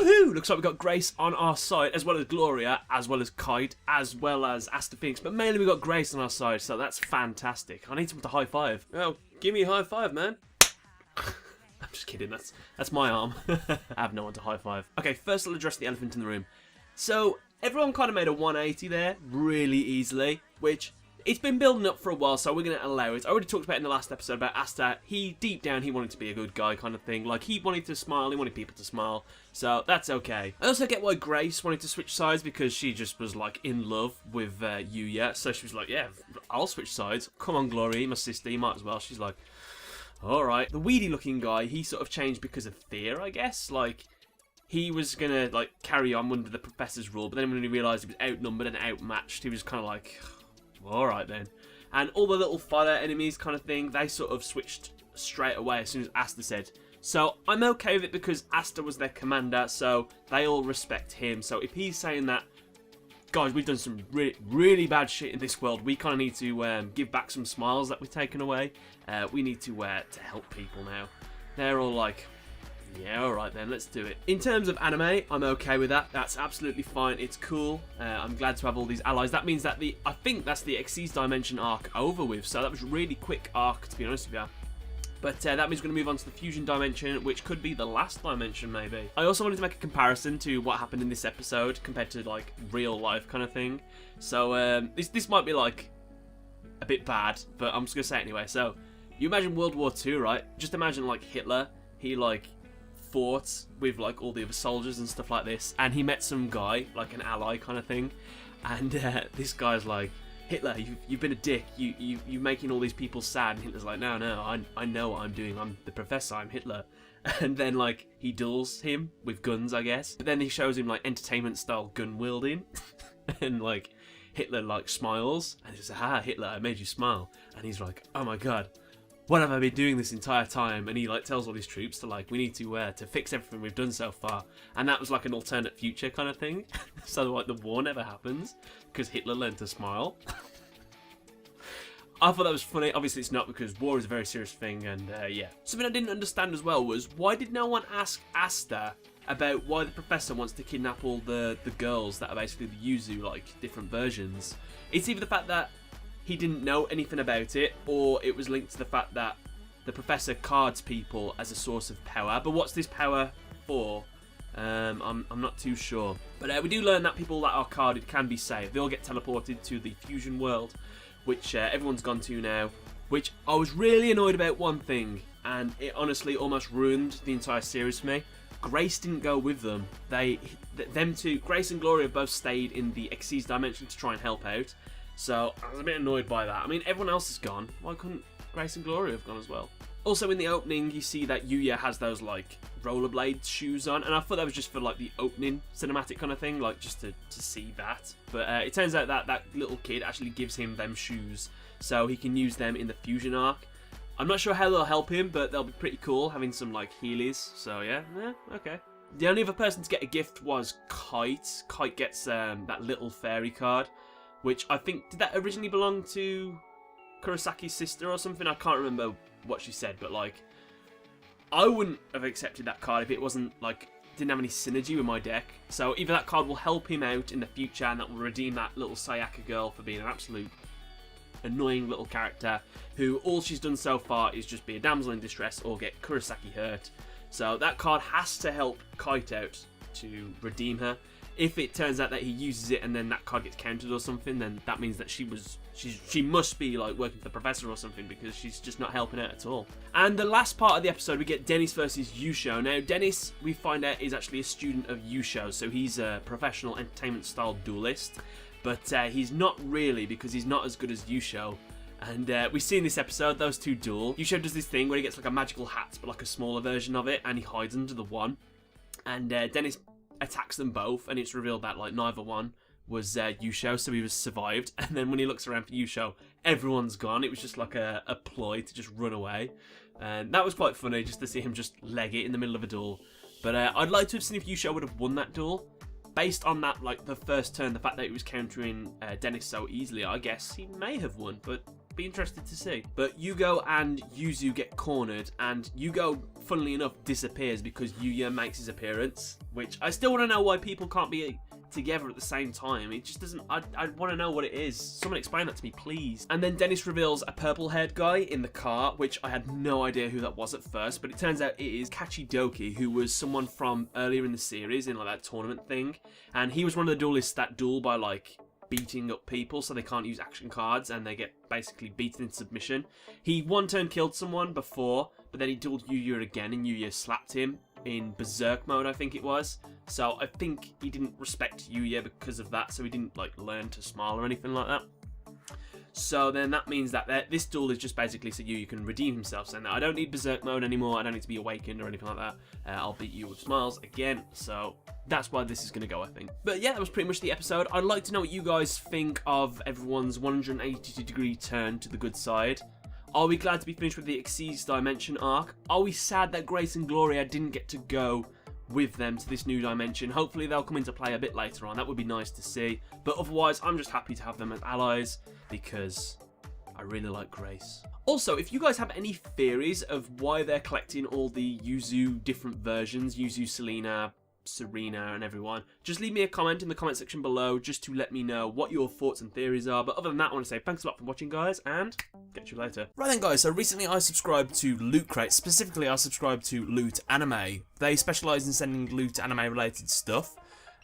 Woohoo! Looks like we've got Grace on our side, as well as Gloria, as well as Kite, as well as Aster, but mainly we've got Grace on our side, so that's fantastic. I need someone to high five. Oh, give me a high five, man. I'm just kidding, that's my arm. I have no one to high five. Okay, first I'll address the elephant in the room. So, everyone kind of made a 180 there, really easily, which... It's been building up for a while, so we're going to allow it. I already talked about in the last episode about Aster. Deep down, he wanted to be a good guy kind of thing. Like, he wanted to smile, he wanted people to smile. So, that's okay. I also get why Grace wanted to switch sides, because she just was, like, in love with Yuya. So she was like, yeah, I'll switch sides. Come on, Glory, my sister, you might as well. She's like, alright. The weedy-looking guy, he sort of changed because of fear, I guess. Like... He was going to, like, carry on under the professor's rule, but then when he realised he was outnumbered and outmatched, he was kind of like... Alright then. And all the little fire enemies kind of thing, they sort of switched straight away as soon as Aster said. So I'm okay with it because Aster was their commander, so they all respect him. So if he's saying that, guys, we've done some really bad shit in this world, we kind of need to give back some smiles that we've taken away. We need to help people now. They're all like... Yeah, alright then, let's do it. In terms of anime, I'm okay with that. That's absolutely fine. It's cool. I'm glad to have all these allies. That means that I think that's the Xyz Dimension arc over with. So that was a really quick arc, to be honest with you. But that means we're going to move on to the Fusion Dimension, which could be the last dimension, maybe. I also wanted to make a comparison to what happened in this episode compared to, like, real life kind of thing. So this might be, like, a bit bad, but I'm just going to say it anyway. So, you imagine World War II, right? Just imagine, like, Hitler. He, like... fought with like all the other soldiers and stuff like this, and he met some guy, like an ally kind of thing, and this guy's like, Hitler, you've been a dick, you're making all these people sad, and Hitler's like, no, I know what I'm doing, I'm the professor, I'm Hitler. And then like he duels him with guns, I guess, but then he shows him like entertainment style gun wielding and like Hitler like smiles and he's like, ah, Hitler, I made you smile, and he's like, oh my god, what have I been doing this entire time? And he like tells all his troops to like, we need to fix everything we've done so far. And that was like an alternate future kind of thing. So like the war never happens because Hitler learned to smile. I thought that was funny. Obviously it's not, because war is a very serious thing, and yeah. Something I didn't understand as well was, why did no one ask Aster about why the professor wants to kidnap all the girls that are basically the Yuzu, like different versions? It's either the fact that he didn't know anything about it, or it was linked to the fact that the professor cards people as a source of power. But what's this power for? I'm not too sure. But we do learn that people that are carded can be saved. They all get teleported to the fusion world, which everyone's gone to now. Which I was really annoyed about one thing, and it honestly almost ruined the entire series for me. Grace didn't go with them. Them two, Grace and Gloria, both stayed in the Xyz Dimension to try and help out. So, I was a bit annoyed by that. I mean, everyone else is gone. Why couldn't Grace and Gloria have gone as well? Also, in the opening, you see that Yuya has those, like, rollerblade shoes on. And I thought that was just for, like, the opening cinematic kind of thing. Like, just to see that. But it turns out that that little kid actually gives him them shoes, so he can use them in the fusion arc. I'm not sure how they'll help him, but they'll be pretty cool, having some, like, Heelys. So, yeah, okay. The only other person to get a gift was Kite. Kite gets that little fairy card, which I think, did that originally belong to Kurosaki's sister or something? I can't remember what she said, but like, I wouldn't have accepted that card if it wasn't like, didn't have any synergy with my deck. So either that card will help him out in the future, and that will redeem that little Sayaka girl for being an absolute annoying little character who all she's done so far is just be a damsel in distress or get Kurosaki hurt. So that card has to help Kite out to redeem her. If it turns out that he uses it and then that card gets countered or something, then that means that she must be like working for the professor or something, because she's just not helping out at all. And the last part of the episode, we get Dennis versus Yusho. Now, Dennis, we find out, is actually a student of Yusho, so he's a professional entertainment style duelist, but he's not really, because he's not as good as Yusho. And we see in this episode those two duel. Yusho does this thing where he gets like a magical hat, but like a smaller version of it, and he hides under the one. And Dennis attacks them both, and it's revealed that like neither one was Yusho, so he was survived. And then when he looks around for Yusho, everyone's gone. It was just like a ploy to just run away, and that was quite funny just to see him just leg it in the middle of a duel. But I'd like to have seen if Yusho would have won that duel. Based on that, like the first turn, the fact that he was countering Dennis so easily, I guess he may have won, but be interested to see. But Yugioh and Yuzu get cornered, and Yugioh, funnily enough, disappears because Yuya makes his appearance, which I still want to know why people can't be together at the same time. It just doesn't, I want to know what it is. Someone explain that to me, please. And then Dennis reveals a purple-haired guy in the car, which I had no idea who that was at first, but it turns out it is Kachidoki, who was someone from earlier in the series in like that tournament thing, and he was one of the duelists that duel by like beating up people so they can't use action cards and they get basically beaten in submission. He one turn killed someone before, but then he dueled Yuya again and Yuya slapped him in berserk mode, I think it was. So I think he didn't respect Yuya because of that, so he didn't like learn to smile or anything like that. So then that means that this duel is just basically so Yuya can redeem himself, saying that I don't need berserk mode anymore, I don't need to be awakened or anything like that. I'll beat you with smiles again. So that's why this is going to go, I think. But yeah, that was pretty much the episode. I'd like to know what you guys think of everyone's 180-degree turn to the good side. Are we glad to be finished with the Exceeds Dimension arc? Are we sad that Grace and Gloria didn't get to go with them to this new dimension? Hopefully they'll come into play a bit later on. That would be nice to see. But otherwise, I'm just happy to have them as allies because I really like Grace. Also, if you guys have any theories of why they're collecting all the Yuzu different versions, Yuzu, Selena, Serena and everyone, just leave me a comment in the comment section below just to let me know what your thoughts and theories are. But other than that, I want to say thanks a lot for watching, guys, and catch you later. Right then, guys, so recently I subscribed to Loot Crate. Specifically, I subscribed to Loot Anime. They specialise in sending Loot Anime related stuff,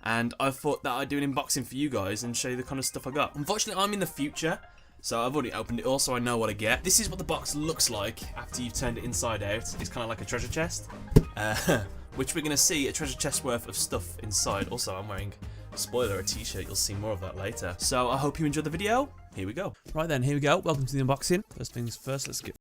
and I thought that I'd do an unboxing for you guys and show you the kind of stuff I got. Unfortunately, I'm in the future, so I've already opened it all, so I know what I get. This is what the box looks like after you've turned it inside out. It's kind of like a treasure chest. Which we're going to see a treasure chest worth of stuff inside. Also, I'm wearing, spoiler, a t-shirt. You'll see more of that later. So I hope you enjoyed the video. Here we go. Right then, here we go. Welcome to the unboxing. First things first, let's get